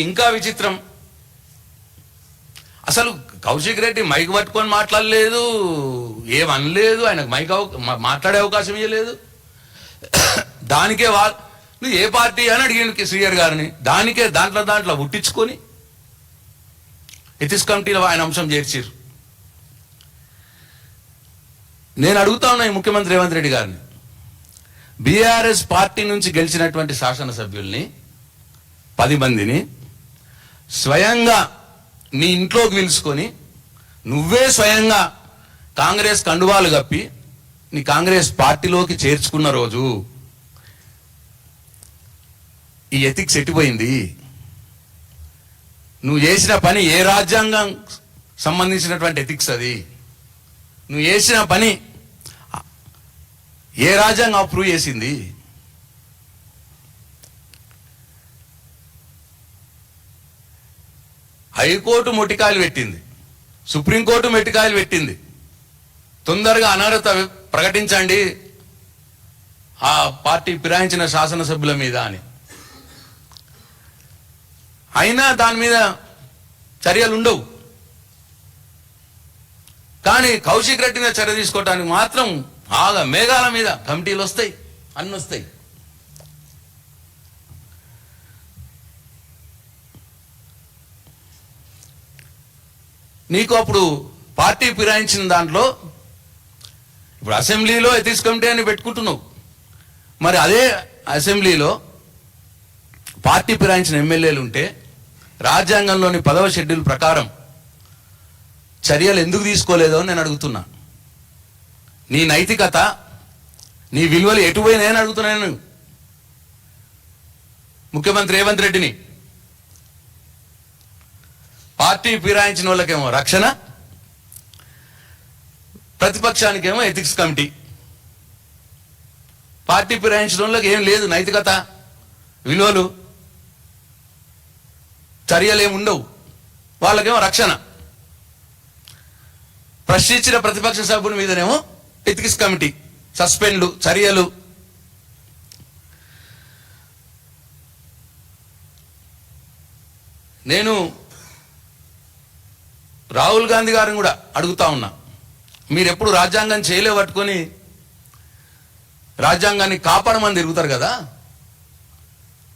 ఇంకా విచిత్రం, అసలు కౌశిక్ రెడ్డి మైక్ పట్టుకొని మాట్లాడలేదు, ఏమనలేదు, ఆయనకు మైక్ మాట్లాడే అవకాశం ఇవ్వలేదు. దానికే నువ్వు ఏ పార్టీ అని అడిగిండు శ్రీయర్ గారిని, దానికే దాంట్లో ఉట్టించుకొని ఎథిక్స్ కమిటీలో ఆయన అంశం చేర్చారు. నేను అడుగుతా ఉన్నా ఈ ముఖ్యమంత్రి రేవంత్ రెడ్డి గారిని, బీఆర్ఎస్ పార్టీ నుంచి గెలిచినటువంటి శాసనసభ్యుల్ని 10 మందిని స్వయంగా నీ ఇంట్లోకి పిలుచుకొని నువ్వే స్వయంగా కాంగ్రెస్ కండువాలు కప్పి నీ కాంగ్రెస్ పార్టీలోకి చేర్చుకున్న రోజు ఈ ఎథిక్స్ ఎట్టిపోయింది? నువ్వు చేసిన పని ఏ రాజ్యాంగం సంబంధించినటువంటి ఎథిక్స్ అది? నువ్వు చేసిన పని ఏ రాజ్యాంగం అప్రూవ్ చేసింది? హైకోర్టు మొట్టికాయలు పెట్టింది, సుప్రీంకోర్టు మొట్టికాయలు పెట్టింది, తొందరగా అనర్హత ప్రకటించండి ఆ పార్టీ ఫిరాయించిన శాసనసభ్యుల మీద అని. అయినా దాని మీద చర్యలు ఉండవు. కానీ కౌశిక్ రెడ్డి మీద చర్య తీసుకోవడానికి మాత్రం మేఘాల మీద కమిటీలు వస్తాయి, అన్ని వస్తాయి. నీకు అప్పుడు పార్టీ ఫిరాయించిన దాంట్లో ఇప్పుడు అసెంబ్లీలో ఎథిక్స్ కమిటీ అని పెట్టుకుంటున్నావు, మరి అదే అసెంబ్లీలో పార్టీ ఫిరాయించిన ఎమ్మెల్యేలు ఉంటే రాజ్యాంగంలోని 10వ షెడ్యూల్ ప్రకారం చర్యలు ఎందుకు తీసుకోలేదో నేను అడుగుతున్నా. నీ నైతికత, నీ విలువలు ఎటుపోయినాయని అడుగుతున్నాను ముఖ్యమంత్రి రేవంత్ రెడ్డిని. పార్టీ ఫిరాయించిన వాళ్ళకేమో రక్షణ, ప్రతిపక్షానికేమో ఎథిక్స్ కమిటీ. పార్టీ ఫిరాయించిన వాళ్ళకి ఏం లేదు, నైతికత, విలువలు, చర్యలు ఏమి ఉండవు, వాళ్ళకేమో రక్షణ. ప్రశ్నించిన ప్రతిపక్ష సభ్యుల మీదనేమో ఎథిక్స్ కమిటీ, సస్పెండ్లు, చర్యలు. నేను రాహుల్ గాంధీ గారిని కూడా అడుగుతా ఉన్నా, మీరు ఎప్పుడు రాజ్యాంగం చేయలే పట్టుకొని రాజ్యాంగాన్ని కాపాడమని తిరుగుతారు కదా,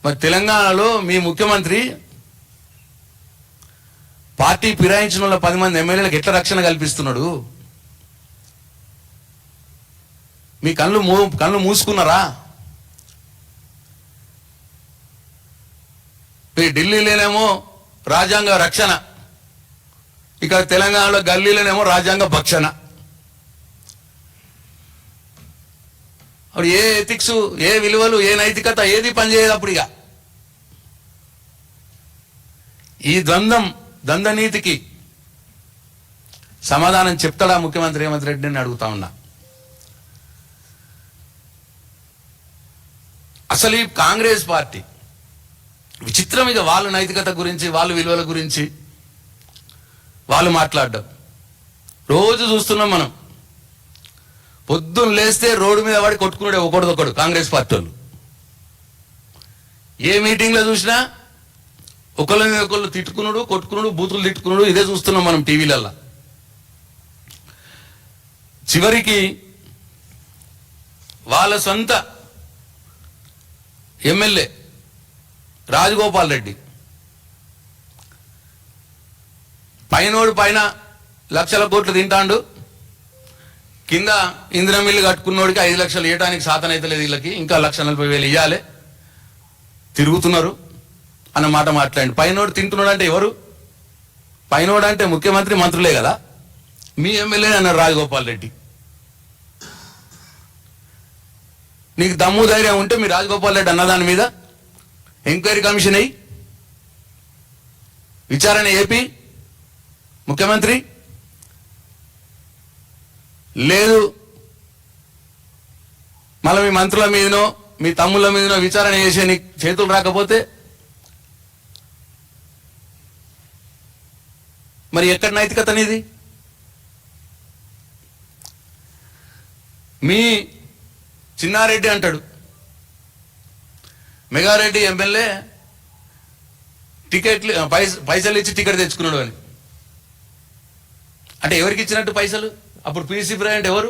మరి తెలంగాణలో మీ ముఖ్యమంత్రి పార్టీ ఫిరాయించిన వాళ్ళ 10 మంది ఎమ్మెల్యేలకు ఎట్లా రక్షణ కల్పిస్తున్నాడు? మీ కళ్ళు మూసుకున్నారా? ఢిల్లీలోనేమో రాజ్యాంగ రక్షణ, ఇక్కడ తెలంగాణలో గల్లీలోనేమో రాజ్యాంగ భక్షణ. అప్పుడు ఏ ఎథిక్స్, ఏ విలువలు, ఏ నైతికత, ఏది పనిచేయదు అప్పుడు. ఇక ఈ ద్వంద్వ నీతికి సమాధానం చెప్తాడా ముఖ్యమంత్రి రేవంత్ రెడ్డిని అడుగుతా ఉన్నా. అసలు ఈ కాంగ్రెస్ పార్టీ విచిత్రం. ఇక వాళ్ళ నైతికత గురించి, వాళ్ళ విలువల గురించి వాళ్ళు మాట్లాడడం రోజు చూస్తున్నాం మనం. పొద్దున్న లేస్తే రోడ్డు మీద పడి కొట్టుకున్నాడే ఒకడు కాంగ్రెస్ పార్టీ వాళ్ళు. ఏ మీటింగ్లో చూసినా ఒకళ్ళ మీద ఒకళ్ళు తిట్టుకున్నాడు, కొట్టుకున్నాడు, బూతులు తిట్టుకున్నాడు, ఇదే చూస్తున్నాం మనం టీవీలల్లో. చివరికి వాళ్ళ సొంత ఎమ్మెల్యే రాజగోపాల్ రెడ్డి పైనోడు పైన లక్షల కోట్లు తింటాండు, కింద ఇందిరా మిల్లు కట్టుకున్నోడికి 5 లక్షలు ఇవ్వడానికి సాతనైతే లేదు, వీళ్ళకి ఇంకా 1,40,000 ఇవ్వాలి, తిరుగుతున్నారు అన్న మాట మాట్లాడి. పైనోడు తింటున్నాడు అంటే ఎవరు? పైనోడు అంటే ముఖ్యమంత్రి, మంత్రులే కదా. మీ ఎమ్మెల్యే అన్నారు రాజగోపాల్ రెడ్డి. నీకు దమ్ము ధైర్యం ఉంటే మీ రాజగోపాల్ రెడ్డి అన్నదాని మీద ఎంక్వైరీ కమిషన్ అయ్యి విచారణ ఏపీ ముఖ్యమంత్రి. లేదు మళ్ళీ మీ మంత్రుల మీదనో మీ తమ్ముళ్ళ మీదనో విచారణ చేసే నీకు చేతులు రాకపోతే మరి ఎక్కడ నైతికత అనేది? మీ చిన్నారెడ్డి అంటాడు, మెగారెడ్డి ఎమ్మెల్యే టికెట్లు పైసలు ఇచ్చి టికెట్ తెచ్చుకున్నాడు అని. అంటే ఎవరికి ఇచ్చినట్టు పైసలు? అప్పుడు పిసి బ్రాండ్ ఎవరు?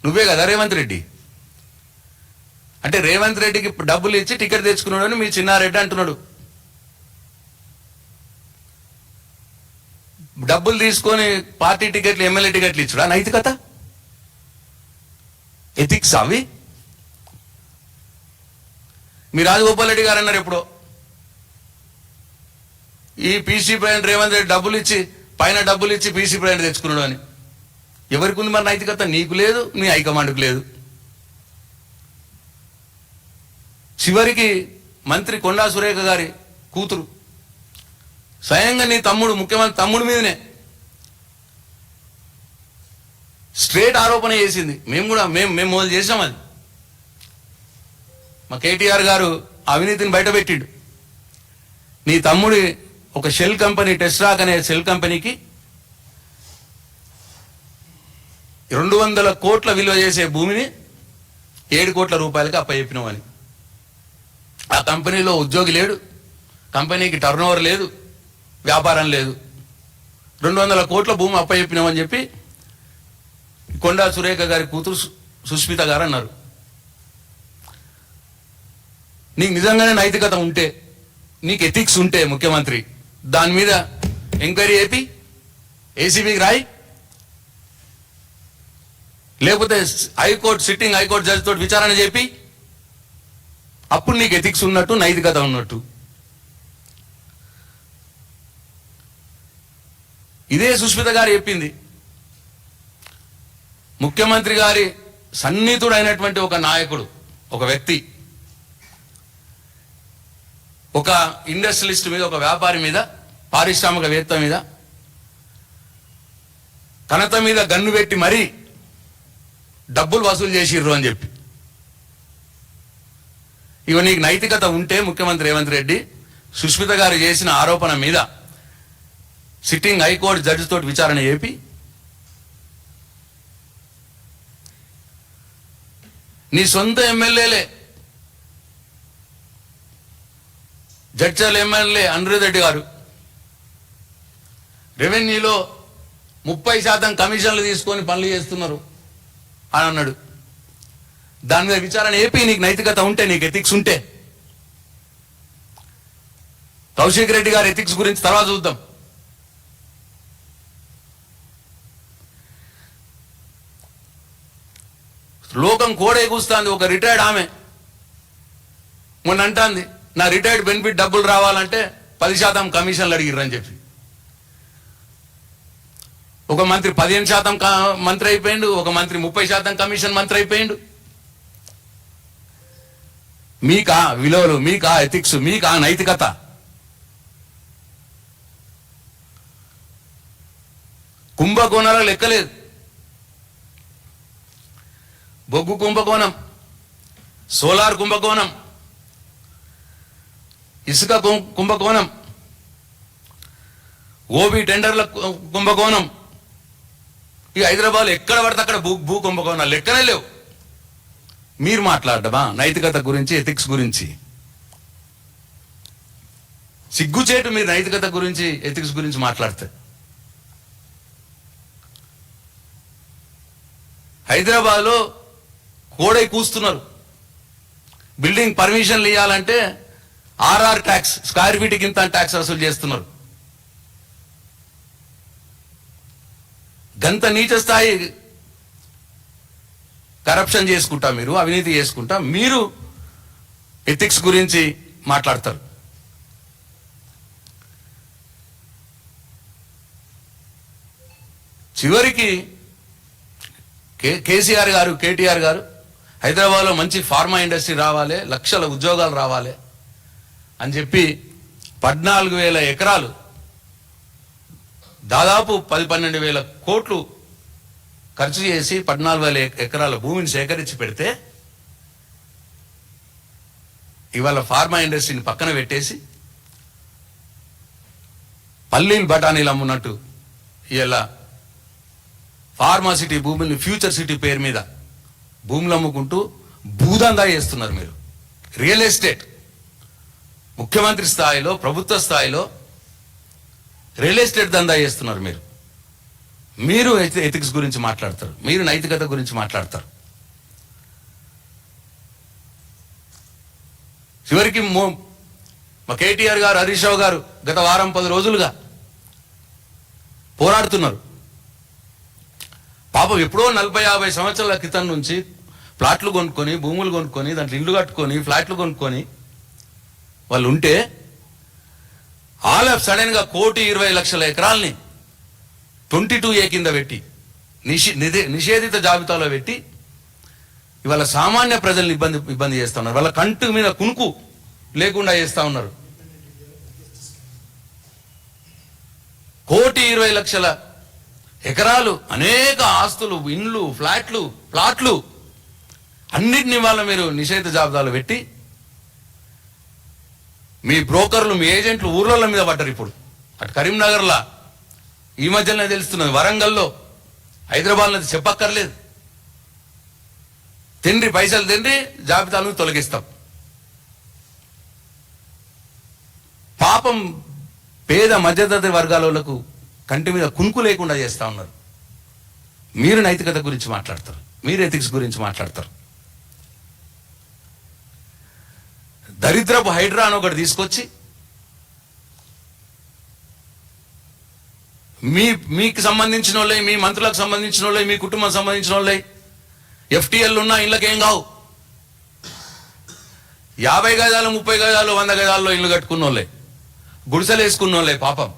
నువ్వే కదా రేవంత్ రెడ్డి. అంటే రేవంత్ రెడ్డికి డబ్బులు ఇచ్చి టికెట్ తెచ్చుకున్నాడు అని మీ చిన్నారెడ్డి అంటున్నాడు. డబ్బులు తీసుకొని పార్టీ టికెట్లు, ఎమ్మెల్యే టికెట్లు ఇచ్చుడా నైతికత? ఎథిక్స్ అవి? మీ రాజగోపాల్ రెడ్డి గారు అన్నారు ఎప్పుడో, ఈ పీసీ బ్రాండ్ రేవంత్ రెడ్డి డబ్బులు ఇచ్చి పైన డబ్బులు ఇచ్చి పీసీ బ్రాండ్ తెచ్చుకున్నాడు అని. ఎవరికి ఉంది మరి నైతికత? నీకు లేదు, నీ హైకమాండ్కు లేదు. చివరికి మంత్రి కొండా సురేఖ గారి కూతురు స్వయంగా నీ తమ్ముడు, ముఖ్యమంత్రి తమ్ముడి మీదనే స్ట్రేట్ ఆరోపణ చేసింది. మేము మొదలు చేసాం అది. మా కేటీఆర్ గారు అవినీతిని బయటపెట్టిండు. నీ తమ్ముడి ఒక షెల్ కంపెనీ, టెస్రాక్ అనే షెల్ కంపెనీకి 200 కోట్ల విలువ చేసే భూమిని 7 కోట్ల రూపాయలకి అప్పచెప్పినావు అని. ఆ కంపెనీలో ఉద్యోగి లేడు, కంపెనీకి టర్నోవర్ లేదు, వ్యాపారం లేదు. 200 కోట్ల భూమి అప్పచెప్పినామని చెప్పి కొండా సురేఖ గారి కూతురు సుస్మిత గారు అన్నారు. నీకు నిజంగానే నైతికత ఉంటే, నీకు ఎథిక్స్ ఉంటే ముఖ్యమంత్రి, దాని మీద ఎంక్వైరీ చేపి ఏసీబీకి రాయి, లేకపోతే సిట్టింగ్ హైకోర్టు జడ్జి తోటి విచారణ చేపి, అప్పుడు నీకు ఎథిక్స్ ఉన్నట్టు, నైతికత ఉన్నట్టు. ఇదే సుస్మిత గారు చెప్పింది. ముఖ్యమంత్రి గారి సన్నిహితుడైనటువంటి ఒక నాయకుడు, ఒక వ్యక్తి, ఒక ఇండస్ట్రియలిస్ట్ మీద, ఒక వ్యాపారి మీద, పారిశ్రామికవేత్త మీద కనత మీద గన్ను పెట్టి మరీ డబ్బులు వసూలు చేసిర్రు అని చెప్పి. ఇక నీకు నైతికత ఉంటే ముఖ్యమంత్రి రేవంత్ రెడ్డి, సుస్మిత గారు చేసిన ఆరోపణ మీద సిట్టింగ్ హైకోర్టు జడ్జి తోటి విచారణ చేపి, నీ సొంత ఎమ్మెల్యేలే, జడ్చర్ల ఎమ్మెల్యే అనిరుద్ రెడ్డి గారు రెవెన్యూలో 30% కమిషన్లు తీసుకొని పనులు చేస్తున్నారు అని అన్నాడు. దాని మీద విచారణ ఏపీ, నీకు నైతికత ఉంటే, నీకు ఎథిక్స్ ఉంటే. కౌశిక్ రెడ్డి గారి ఎథిక్స్ గురించి తర్వాత చూద్దాం. లోకం కోడే కూస్తుంది. ఒక రిటైర్డ్ ఆమె మొన్న అంటాంది, నా రిటైర్డ్ బెనిఫిట్ డబ్బులు రావాలంటే 10% కమిషన్లు అడిగిర్రని చెప్పి. ఒక మంత్రి 15% మంత్రి అయిపోయిండు, ఒక మంత్రి 30% కమిషన్ మంత్రి అయిపోయిండు. మీకా విలువలు, మీకా ఎథిక్స్, మీకా నైతికత? కుంభకోణాల లెక్కలేదు. బొగ్గు కుంభకోణం, సోలార్ కుంభకోణం, ఇసుక కుంభకోణం, ఓబీ టెండర్ల కుంభకోణం. ఈ హైదరాబాద్ ఎక్కడ పడితే అక్కడ భూ కుంభకోణాలు లెక్కనే లేవు. మీరు మాట్లాడమా నైతికత గురించి, ఎథిక్స్ గురించి? సిగ్గుచేటు మీరు నైతికత గురించి, ఎథిక్స్ గురించి మాట్లాడితే. హైదరాబాద్లో కోడై కూస్తున్నారు. బిల్డింగ్ పర్మిషన్లు ఇవ్వాలంటే ఆర్ఆర్ ట్యాక్స్, స్క్వేర్ ఫీట్కి ఇంత ట్యాక్స్ వసూలు చేస్తున్నారు. గంత నీచ స్థాయి కరప్షన్ చేసుకుంటా, మీరు అవినీతి చేసుకుంటా, మీరు ఎథిక్స్ గురించి మాట్లాడతారు. చివరికి కేసీఆర్ గారు, కేటీఆర్ గారు హైదరాబాద్లో మంచి ఫార్మా ఇండస్ట్రీ రావాలి, లక్షల ఉద్యోగాలు రావాలి అని చెప్పి 14,000 ఎకరాలు, దాదాపు 10-12 కోట్లు ఖర్చు చేసి 14,000 ఎకరాల భూమిని సేకరించి పెడితే, ఇవాళ ఫార్మా ఇండస్ట్రీని పక్కన పెట్టేసి పల్లీలు బఠానీలు అమ్మున్నట్టు ఇలా ఫార్మా సిటీ భూముల్ని ఫ్యూచర్ సిటీ పేరు మీద భూములు అమ్ముకుంటూ భూదందా చేస్తున్నారు మీరు. రియల్ ఎస్టేట్ ముఖ్యమంత్రి స్థాయిలో, ప్రభుత్వ స్థాయిలో రియల్ ఎస్టేట్ దందా చేస్తున్నారు మీరు. మీరు ఎథిక్స్ గురించి మాట్లాడతారు, మీరు నైతికత గురించి మాట్లాడతారు. చివరికి మా కేటీఆర్ గారు, హరీష్ రావు గారు గత వారం 10 రోజులుగా పోరాడుతున్నారు. పాపం ఎప్పుడో 40-50 సంవత్సరాల క్రితం నుంచి ప్లాట్లు కొనుక్కొని, భూములు కొనుక్కొని, దాంట్లో ఇండ్లు కట్టుకొని, ఫ్లాట్లు కొనుక్కొని వాళ్ళు ఉంటే ఆల్ ఆఫ్ సడన్ గా 1,20,00,000 ఎకరాల్ని 22A కింద పెట్టి నిషేధిత జాబితాలో పెట్టి ఇవాళ సామాన్య ప్రజల్ని ఇబ్బంది చేస్తా ఉన్నారు. వాళ్ళ కంటి మీద కునుకు లేకుండా చేస్తా ఉన్నారు. 1,20,00,000 ఎకరాలు, అనేక ఆస్తులు, ఇండ్లు, ఫ్లాట్లు, ప్లాట్లు అన్నిటిని వాళ్ళ మీరు నిషేధిత జాబితాలో పెట్టి మీ బ్రోకర్లు, మీ ఏజెంట్లు ఊర్ల మీద పడ్డారు. ఇప్పుడు అటు కరీంనగర్లా ఈ మధ్యలోనే తెలుస్తున్నది, వరంగల్లో, హైదరాబాద్లో చెప్పక్కర్లేదు. పైసలు తిండ్రి జాబితాలను తొలగిస్తాం. పాపం పేద మధ్యతరగతి వర్గాలకు కంటి మీద కునుకు లేకుండా చేస్తా ఉన్నారు. మీరు నైతికత గురించి మాట్లాడతారు, మీరు ఎథిక్స్ గురించి మాట్లాడతారు. దరిద్రపు హైడ్రా అని ఒకటి తీసుకొచ్చి మీకు సంబంధించిన వాళ్ళే, మీ మంత్రులకు సంబంధించిన వాళ్ళే, మీ కుటుంబం సంబంధించిన వాళ్ళే FTL ఉన్నా ఇళ్ళకేం కావు. 50 గజాలు, 30 గజాలు, 100 గజాల్లో ఇల్లు కట్టుకున్న వాళ్ళే, గుడిసెలు వేసుకున్న వాళ్ళే పాపం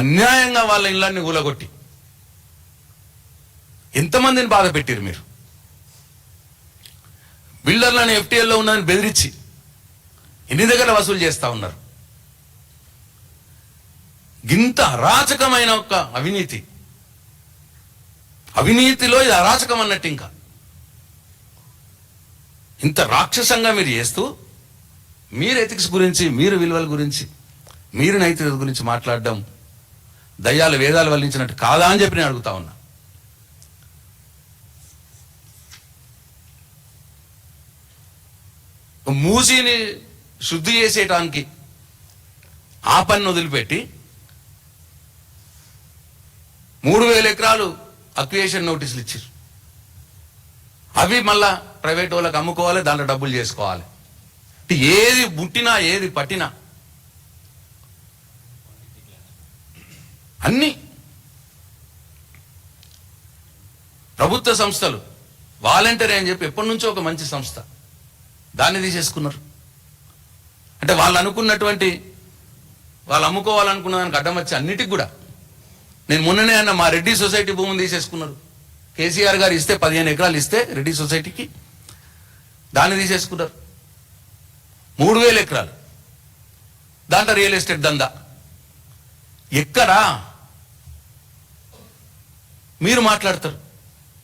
అన్యాయంగా వాళ్ళ ఇళ్ళన్ని ఊలగొట్టి ఎంతమందిని బాధ పెట్టారు మీరు. బిల్డర్లను FTLలో ఉన్నదని బెదిరించి ఎన్ని దగ్గర వసూలు చేస్తా ఉన్నారు. ఇంత అరాచకమైన ఒక అవినీతిలో ఇది అరాచకం అన్నట్టు, ఇంకా ఇంత రాక్షసంగా మీరు చేస్తూ మీరు ఎథిక్స్ గురించి, మీరు విలువల గురించి, మీరు నైతికత గురించి మాట్లాడడం దయ్యాలు వేదాలు వల్లించినట్టు కాదా అని చెప్పి నేను అడుగుతా ఉన్నా. మూసీని శుద్ధి చేసేయటానికి ఆ పని వదిలిపెట్టి 3,000 ఎకరాలు అక్విజిషన్ నోటీసులు ఇచ్చారు. అవి మళ్ళా ప్రైవేట్ వాళ్ళకి అమ్ముకోవాలి, దాంట్లో డబ్బులు చేసుకోవాలి. ఏది పుట్టినా ఏది పట్టినా అన్ని ప్రభుత్వ సంస్థలు వాలంటరీ అని చెప్పి ఎప్పటి నుంచో ఒక మంచి సంస్థ, దాన్ని తీసేసుకున్నారు. అంటే వాళ్ళు అనుకున్నటువంటి, వాళ్ళు అమ్ముకోవాలనుకున్న దానికి అడ్డం వచ్చి అన్నిటికి కూడా, నేను మొన్ననే అన్న మా రెడ్డి సొసైటీ భూమిని తీసేసుకున్నారు. కేసీఆర్ గారు ఇస్తే 15 ఎకరాలు ఇస్తే రెడ్డి సొసైటీకి, దాన్ని తీసేసుకున్నారు. 3,000 ఎకరాలు దాంట్లో రియల్ ఎస్టేట్ దందా. ఎక్కడా మీరు మాట్లాడతారు?